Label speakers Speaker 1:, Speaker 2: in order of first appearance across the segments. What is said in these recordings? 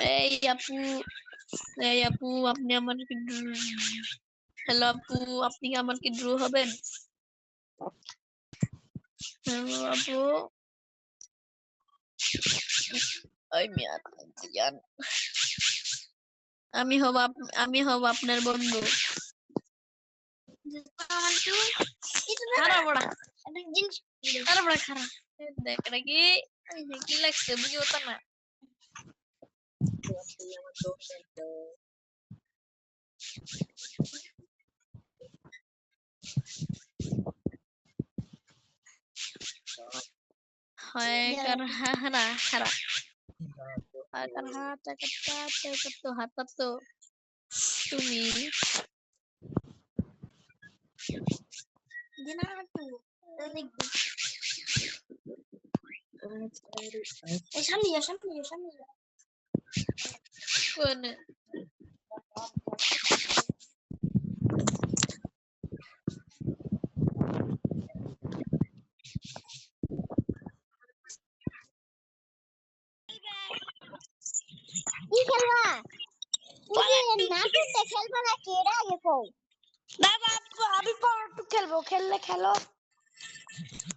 Speaker 1: এই আপু, এই আপু, আপনি আমার কি হ্যালো আপু, আপনি কি আমার কি ড্রু হবেন? হ্যালো আপু, ওই মিয়া জান, আমি হব আপনার বন্ধু। খারাপ বড়া, জিনিস খারাপ বড়া খারাপ। দেখ এটা কি কি লাগছে বুঝি হতো না। হয় কার হারা হারা কার হাত তো হাত তো তুমি দিনা তো দেখবি সামনে কোন
Speaker 2: কি খেলবা? নাটকটা খেলবা না কেডা আগে কও?
Speaker 1: বাবা আমি পর খেলবো, খেললে খেলো।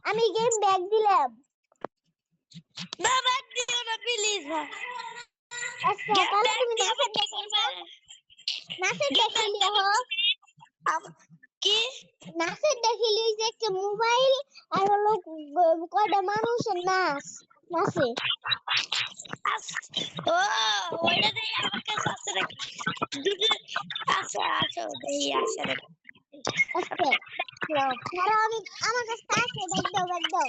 Speaker 2: আমি গেম ব্যাক দিলাম।
Speaker 1: না ব্যাগ দিও না প্লিজ।
Speaker 2: আচ্ছা তাহলে তুমি নাটকটা খেলবা। নাটকটা খেলিও হো।
Speaker 1: কি
Speaker 2: নাটকটা খেলি যে একটা মোবাইল আর হলো কয়টা মানুষের নাচ নাচে।
Speaker 1: ও ওইটা দেই আমার কাছে আছে নাকি? আচ্ছা আচ্ছা দেই আছে নাকি?
Speaker 2: আচ্ছা খারাপ আমি আমার কাছে আছে ব্যাক দাও ব্যাক দাও।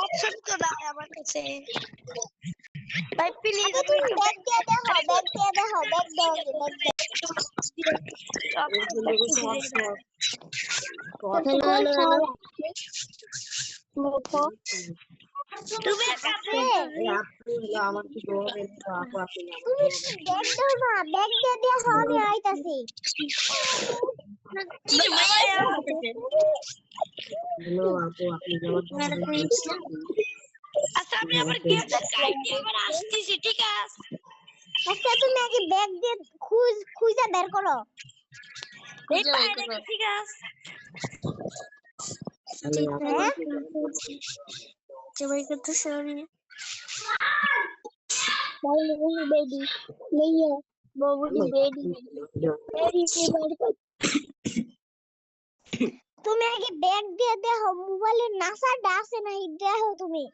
Speaker 1: অপশন তো নাই আমার কাছে ভাই প্লিজ।
Speaker 2: আচ্ছা তুমি ব্যাক দিয়ে দেখো ব্যাক দিয়ে দেখো ব্যাক দাও আগে ব্যাক দাও। হ্যালো হ্যালো হ্যালো
Speaker 1: তুমি কাছে
Speaker 3: আমার কি দোয়া আপু আপনি
Speaker 2: তুমি ব্যাক দাও না ব্যাক দিয়ে দেখো আমি আইতাছি।
Speaker 1: কি ভাই
Speaker 3: হ্যালো আপু আপনি যেমন
Speaker 1: আচ্ছা আমি আবার গেমটা কাইটে আবার আসতেছি ঠিক আছে।
Speaker 2: আচ্ছা তুমি আগে ব্যাগ দিয়ে খুঁজে বের করো।
Speaker 1: এই পায়রে ঠিক আছে।
Speaker 2: হ্যাঁ
Speaker 1: জবাই করতে সরি
Speaker 2: তাহলে বেডি লইয়া বাবুজি বেডি বেডি কে বের কর। তুমি আগে ব্যাগ দিয়ে দেখো মোবাইলের নাসাটা আছে না দেখো তুমি।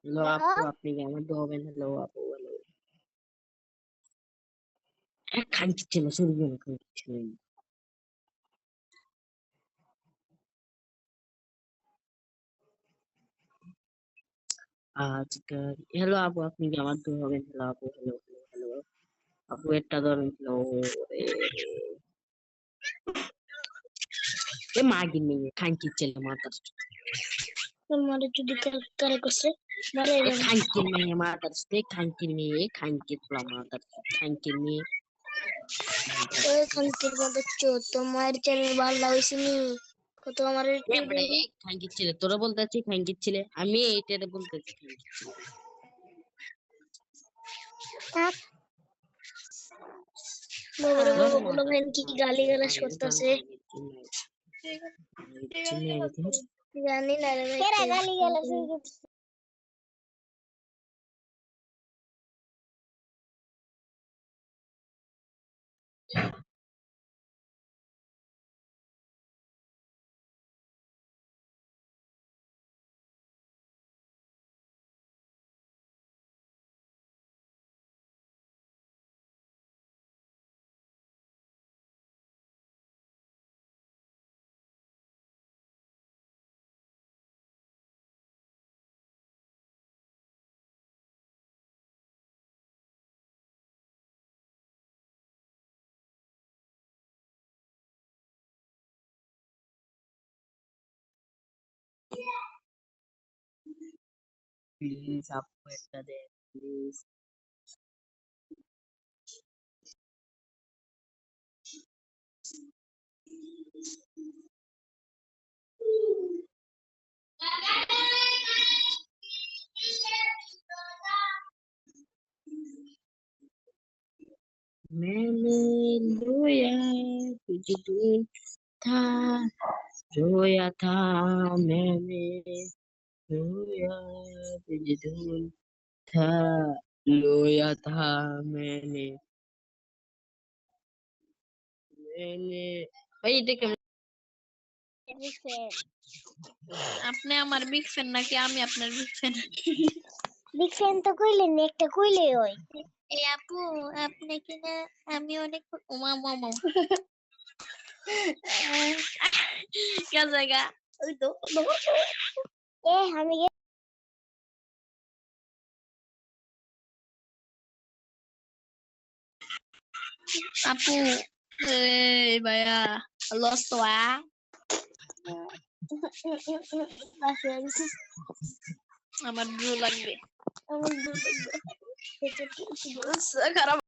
Speaker 3: হ্যালো আপু আপনি কেমন হবেন? হ্যালো আপু হ্যালো খাইছি ছিল শুরু করে খাইছি আজকাল। হ্যালো আপু আপনি কেমন হবেন? হ্যালো আপু হ্যালো হ্যালো হ্যালো আপু একটা ধরেন হ্যালো এ মাগি নেই খাইছি ছিল মাতার
Speaker 2: তোমার যদি কারে করছে মারে
Speaker 3: খাইছি মেয়ে মাতার খাইছি মেয়ে খাইছি তোলা মাতার খাইছি মেয়ে
Speaker 2: ওই খানকির মধ্যে চো তোমার চ্যানেল ভালো হইছে নি কত আমার
Speaker 3: খাইছি ছিল তোরা বলতেছি খাইছি ছিলে আমি এইটা বলতেছি খাইছি
Speaker 2: থাক বাবা বাবা বলো ভাই কি গালি গালাজ করতেছে জানি না রে ভাই কেরা গালি গালাজ করতেছে।
Speaker 3: প্লিজ আপু একটা দে প্লিজ मैंने रोया तुझे दूर था, रोया था मैंने, रोया तुझे दूर था, रोया था मैंने मैंने भाई এটা কেমন
Speaker 1: আপনি আমার বিগ ফ্যান নাকি আমি আপনার বিগ ফ্যান?
Speaker 2: বিগ ফ্যান তো কইলেন না, একটা কইলেই হয়।
Speaker 1: এই আপু আপনি কিনা আমি অনেক উমা মামা কে জায়গা ওই তো
Speaker 2: এ আমি
Speaker 1: আপু এই ভাইয়া লস্ট ওয়া আমার ব্লু লাগবে। আমার ব্লু লাগবে। খারাপ